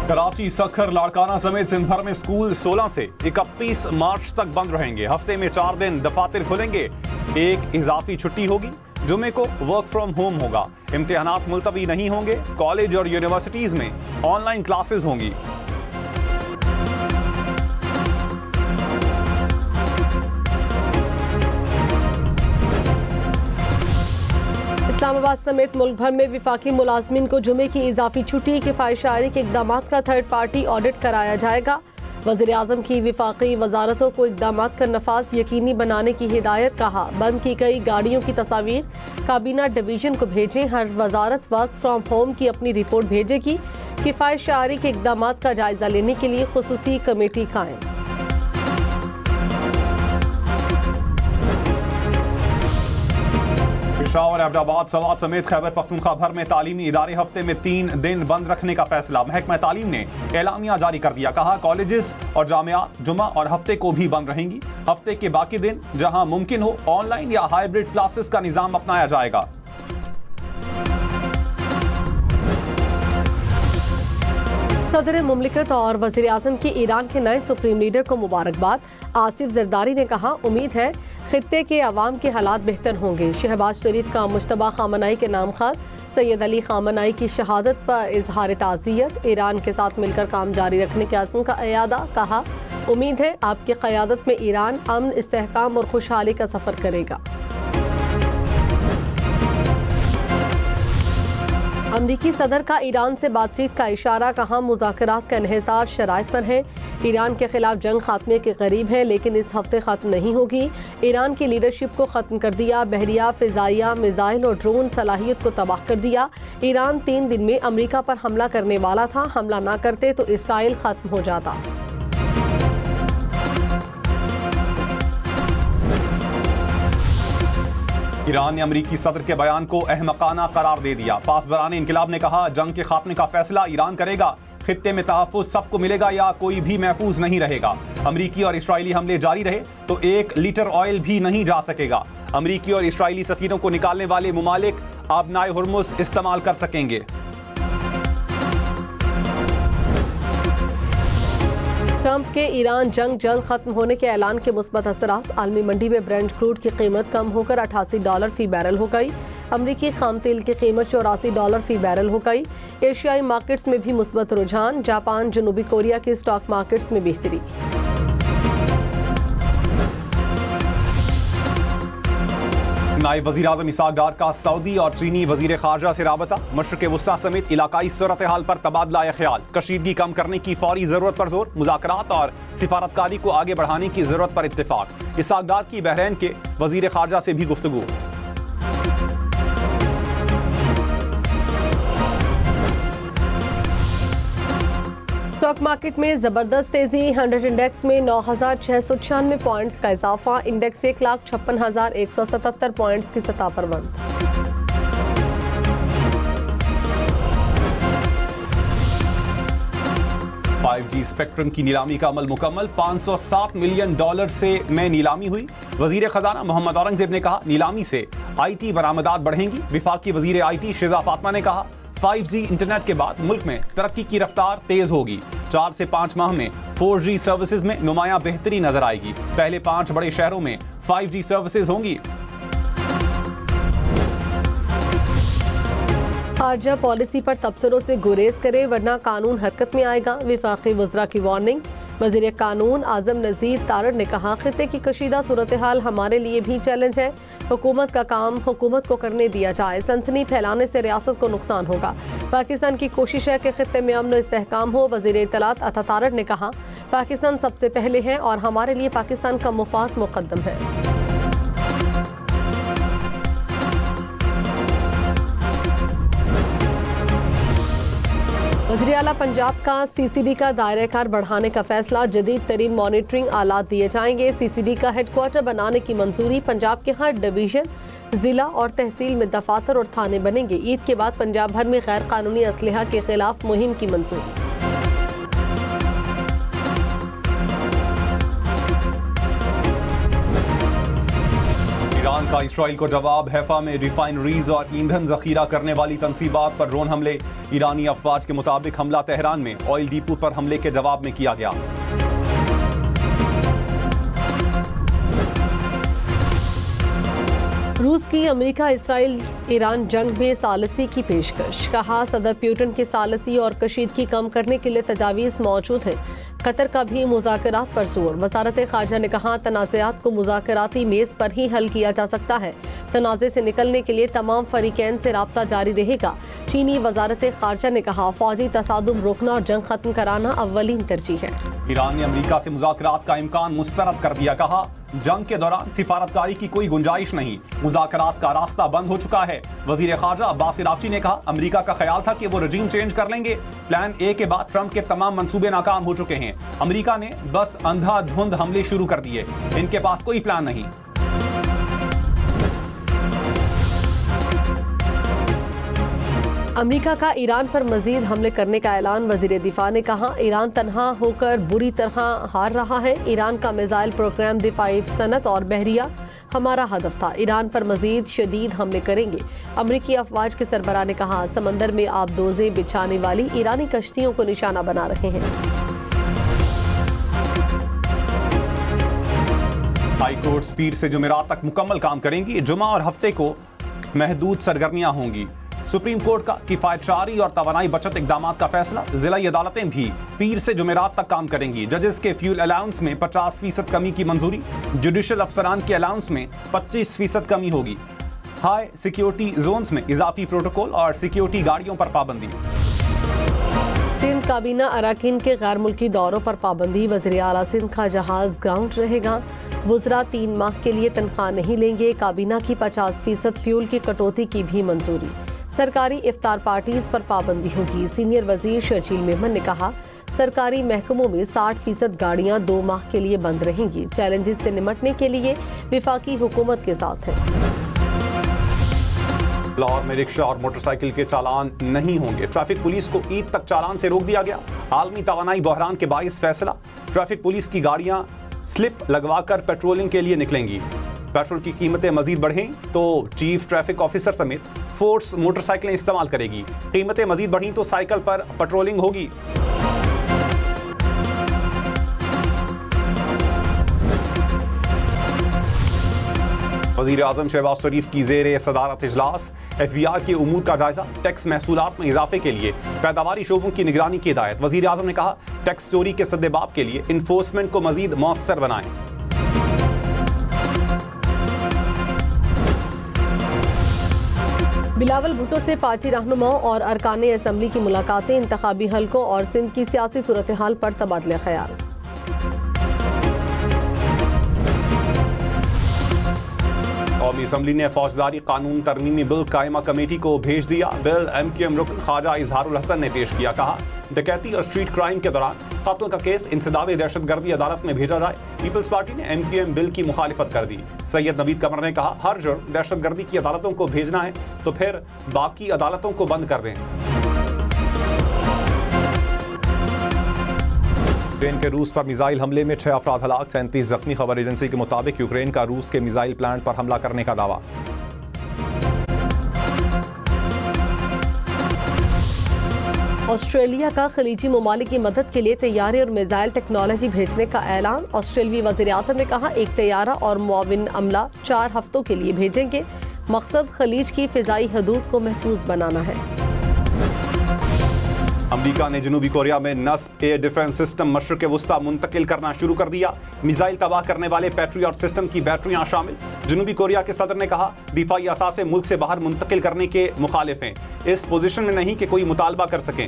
कराची, सखर, लाड़काना समेत सिंध भर में स्कूल 16 से 31 मार्च तक बंद रहेंगे। हफ्ते में 4 दिन दफातर खुलेंगे, एक इजाफी छुट्टी होगी। जुमे को वर्क फ्रॉम होम होगा। इम्तिहानात मुलतवी नहीं होंगे। कॉलेज और यूनिवर्सिटीज में ऑनलाइन क्लासेस होंगी। इस्लामाबाद समेत मुल्क भर में विफाकी मुलाजमीन को जुमे की इजाफी छुट्टी के फायशारी के इकदाम का थर्ड पार्टी ऑडिट कराया जाएगा। वज़ीर आज़म की विफाकी वजारतों को इकदाम का नफाज यकीनी बनाने की हिदायत। कहा, बंद की गई गाड़ियों की तस्वीर काबीना डिवीजन को भेजें। हर वजारत वर्क फ्राम होम की अपनी रिपोर्ट भेजेगी। किफायत शारी के इकदाम का जायजा लेने के लिए खुसूसी कमेटी कायम। पेशावर, अहमदाबाद, सवात समेत खैबर पख्तूनख्वा भर में तालीमी इदारे हफ्ते में 3 दिन बंद रखने का फैसला। महकमा तालीम ने एलामिया जारी कर दिया। कहा, कॉलेजेस और जामियात जुमा और हफ्ते को भी बंद रहेंगी। हफ्ते के बाकी दिन जहां मुमकिन हो ऑनलाइन या हाइब्रिड क्लासेस का निजाम अपनाया जाएगा। सदर मुमलिकत और वज़ीर आज़म की ईरान के नए सुप्रीम लीडर को मुबारकबाद। आसिफ जरदारी ने कहा, उम्मीद है खित्ते के अवाम के हालात बेहतर होंगे। शहबाज शरीफ का मुश्तबा खामनाई के नाम खत। सैयद अली खामनाई की शहादत पर इजहार ताज़ियत। ईरान के साथ मिलकर काम जारी रखने के अज़्म का अयादा। कहा, उम्मीद है आपकी क़यादत में ईरान अमन, इस्तेहकाम और खुशहाली का सफ़र करेगा। अमरीकी सदर का ईरान से बातचीत का इशारा। कहा, मुज़ाकरात का इन्हिसार शराइत पर है। ईरान के खिलाफ जंग खात्मे के करीब है, लेकिन इस हफ्ते खत्म नहीं होगी। ईरान की लीडरशिप को ख़त्म कर दिया। बहरिया, फ़िज़ाइया, मिसाइल और ड्रोन सलाहियत को तबाह कर दिया। ईरान 3 दिन में अमरीका पर हमला करने वाला था। हमला ना करते तो इसराइल ख़त्म हो जाता। ईरान ने अमरीकी सदर के बयान को अहमकाना करार दे दिया। पासदारान इनकलाब ने कहा, जंग के खात्मे का फैसला ईरान करेगा। खित्ते में तहफ़्फ़ुज़ सबको मिलेगा या कोई भी महफूज नहीं रहेगा। अमरीकी और इस्राइली हमले जारी रहे तो 1 लीटर ऑयल भी नहीं जा सकेगा। अमरीकी और इस्राइली सफ़ीरों को निकालने वाले मुमालिक आबनाए हुर्मुज़ इस्तेमाल कर सकेंगे। ट्रंप के ईरान जंग जल्द खत्म होने के ऐलान के मुस्बत असरात। आलमी मंडी में ब्रेंट क्रूड की कीमत कम होकर $88 फी बैरल हो गई। अमरीकी खाम तेल की कीमत $84 फी बैरल हो गई। एशियाई मार्केट्स में भी मुस्बत रुझान। जापान, जनूबी कोरिया के स्टॉक मार्केट्स में बेहतरी। नायब वज़ीर आज़म इसहाक डार का सऊदी और चीनी वज़ीर ख़ारजा से राबता। मशरिक़ वुस्ता समेत इलाकाई सूरत हाल पर तबादला ख्याल। कशीदगी कम करने की फौरी ज़रूरत पर जोर। मुज़ाकरात और सिफारतकारी को आगे बढ़ाने की ज़रूरत पर इत्तेफाक। इसहाक डार की बहरैन के वज़ीर ख़ारजा से भी गुफ्तगू। स्टॉक मार्केट में जबरदस्त तेजी। 100 इंडेक्स में 9,696 पॉइंट्स का इजाफा। इंडेक्स 1,56,177 पॉइंट्स की सतह पर बंद। $5G स्पेक्ट्रम की नीलामी का अमल मुकम्मल। $507 मिलियन से में नीलामी हुई। वजीर खजाना मोहम्मद औरंगजेब ने कहा, नीलामी से IT बरामदात बढ़ेंगी। विफाकी वजीर IT शिजा फातिमा ने कहा, 5G इंटरनेट के बाद मुल्क में तरक्की की रफ्तार तेज होगी। 4 से 5 माह में 4G सर्विसेज में नुमाया बेहतरी नजर आएगी। पहले 5 बड़े शहरों में 5G सर्विसेज होंगी। खारजा पॉलिसी पर तबसरों से गुरेज करे वरना कानून हरकत में आएगा। विफाकी वज़रा की वार्निंग। वज़ीर कानून आज़म नज़ीर तारड़ ने कहा, खित्ते की कशीदा सूरत हाल हमारे लिए भी चैलेंज है। हुकूमत का काम हुकूमत को करने दिया जाए। सनसनी फैलाने से रियासत को नुकसान होगा। पाकिस्तान की कोशिश है कि खित्ते में अमन और इस्तेहकाम हो। वज़ीर इत्तलात अता तारड़ ने कहा, पाकिस्तान सबसे पहले है और हमारे लिए पाकिस्तान का मुफाद मुक़द्दम है। वज़ीर आला पंजाब का CCD का दायरा-ए-कार बढ़ाने का फैसला। जदीद तरीन मॉनिटरिंग आलात दिए जाएंगे। CCD का हेडक्वार्टर बनाने की मंजूरी। पंजाब के हर डिवीजन, जिला और तहसील में दफातर और थाने बनेंगे। ईद के बाद पंजाब भर में गैर कानूनी असलहा के खिलाफ मुहिम की मंजूरी। ईरान ईरान का इसराइल को जवाब। हैफा में रिफाइनरीज और ईंधन जखीरा करने वाली तंसीबात पर ड्रोन हमले। ईरानी अफवाज के मुताबिक हमला तेहरान में ऑयल डिपो पर हमले के जवाब में किया गया। रूस की अमेरिका इसराइल ईरान जंग में सालसी की पेशकश। कहा, सदर प्यूटन की सालसी और कशीदगी कम करने के लिए तजावीज़ मौजूद हैं। कतर का भी मुज़ाकरात पर जोर। वज़ारत ख़ारजा ने कहा, तनाज़ात को मुज़ाकराती मेज़ पर ही हल किया जा सकता है। तनाज़े से निकलने के लिए तमाम फ़रीक़ैन से राब्ता जारी रहेगा। चीनी वज़ारत ख़ारजा ने कहा, फ़ौजी तसादुम रोकना और जंग ख़त्म कराना अव्वलीन तरजीह है। ईरान ने अमेरिका से मुज़ाकरात का इम्कान मुस्तरद कर दिया। कहा, जंग के दौरान सिफारतकारी की कोई गुंजाइश नहीं, मुज़ाकरात का रास्ता बंद हो चुका है। वज़ीर ख़ारजा अब्बास इराक़ची ने कहा, अमेरिका का ख्याल था कि वो रजीम चेंज कर लेंगे। प्लान ए के बाद ट्रंप के तमाम मंसूबे नाकाम हो चुके हैं। अमेरिका ने बस अंधाधुंध हमले शुरू कर दिए। इनके पास कोई प्लान नहीं। अमेरिका का ईरान पर मजीद हमले करने का ऐलान। वजीर दिफा ने कहा, ईरान तनहा होकर बुरी तरह हार रहा है। ईरान का मिसाइल प्रोग्राम, दिफाई सनत और बहरिया हमारा हदफ था। ईरान पर मजीद शदीद हमले करेंगे। अमरीकी अफवाज के सरबराह ने कहा, समंदर में आबदोज़ें बिछाने वाली ईरानी कश्तियों को निशाना बना रहे हैं। हाई कोर्ट्स पीर से जुमेरात तक मुकम्मल काम करेंगी। जुमा और हफ्ते को महदूद सरगर्मियां होंगी। सुप्रीम कोर्ट का किफायतशारी और तवानाई बचत इकदाम का फैसला। जिला अदालतें भी पीर से जुमेरात तक काम करेंगी। जजेस के फ्यूल अलाउंस में 50% कमी की मंजूरी। जुडिशल अफसरान के अलाउंस में 25% कमी होगी। हाई सिक्योरिटी जोन्स में इजाफी प्रोटोकॉल और सिक्योरिटी गाड़ियों पर पाबंदी। सिंध काबीना अराकीन के गैर मुल्की दौरों पर पाबंदी। वज़ीर आला सिंध का जहाज ग्राउंड रहेगा। वुज़रा 3 माह के लिए तनख्वाह नहीं लेंगे। काबीना की 50% फ्यूल की कटौती की भी मंजूरी। सरकारी इफ्तार पार्टीज पर पाबंदी होगी। सीनियर वजीर शर्जील मेमन ने कहा, सरकारी महकमों में 60% गाड़ियां 2 माह के लिए बंद रहेंगी। चैलेंजेस से निपटने के लिए विफाकी हुकूमत के साथ है। लाहौर में रिक्शा और मोटरसाइकिल के चालान नहीं होंगे। ट्रैफिक पुलिस को ईद तक चालान से रोक दिया गया। आलमी तवानाई बहरान के बाइस फैसला। ट्रैफिक पुलिस की गाड़ियां स्लिप लगवाकर पेट्रोलिंग के लिए निकलेंगी। पेट्रोल की कीमतें मजीद बढ़ें तो चीफ ट्रैफिक ऑफिसर समेत फोर्स मोटरसाइकिलें इस्तेमाल करेगी। कीमतें मजीद बढ़ी तो साइकिल पर पेट्रोलिंग होगी। वज़ीर आज़म शहबाज शरीफ की ज़ेरे सदारत इजलास। FBI के उमूर का जायजा। टैक्स महसूलात में इजाफे के लिए पैदावारी शोबों की निगरानी की हिदायत। वज़ीर आज़म ने कहा, टैक्स चोरी के सद्देबाब के लिए इन्फोर्समेंट को मजीद मौसर बनाएं। बिलावल भुट्टो से पार्टी रहनुमाओं और अरकाने असम्बली की मुलाकातें। इंतखाबी हलकों और सिंध की सियासी सूरत हाल पर तबादला ख्याल। कौमी असम्बली ने फौजदारी कानून तरमीमी बिल कायमा कमेटी को भेज दिया। बिल MQM रुकन ख्वाजा इजहारुल हसन ने पेश किया। कहा, डकैती और स्ट्रीट क्राइम के दौरान कत्ल का केस इंसदाद दहशतगर्दी अदालत में भेजा जाए। पीपल्स पार्टी ने MQM बिल की मुखालिफत कर दी। सैयद नवीद कमर ने कहा, हर जुर्म दहशतगर्दी की अदालतों को भेजना है तो फिर बाकी अदालतों को बंद कर दें। यूक्रेन के रूस पर मिसाइल हमले में 6 अफराद हलाक, 37 जख्मी। खबर एजेंसी के मुताबिक यूक्रेन का रूस के मिसाइल प्लांट पर हमला करने का दावा। ऑस्ट्रेलिया का खलीजी ममालिक की मदद के लिए तैयारी और मिसाइल टेक्नोलॉजी भेजने का ऐलान। ऑस्ट्रेलियाई वज़ीर आज़म ने कहा, एक तैयारा और मुआविन अमला 4 हफ्तों के लिए भेजेंगे। मकसद खलीज की फिजाई हदूद को महफूज बनाना है। अमेरिका ने जनूबी कोरिया में नस्ब एयर डिफेंस सिस्टम मशरिक़ वुस्ता मुंतकिल करना शुरू कर दिया। मिसाइल तबाह करने वाले पैट्रियट सिस्टम की बैटरियां शामिल। जनूबी कोरिया के सदर ने कहा, दिफाई असासे मुल्क से बाहर मुंतकिल करने के मुखालिफ हैं। इस पोजीशन में नहीं कि कोई मुतालबा कर सकें।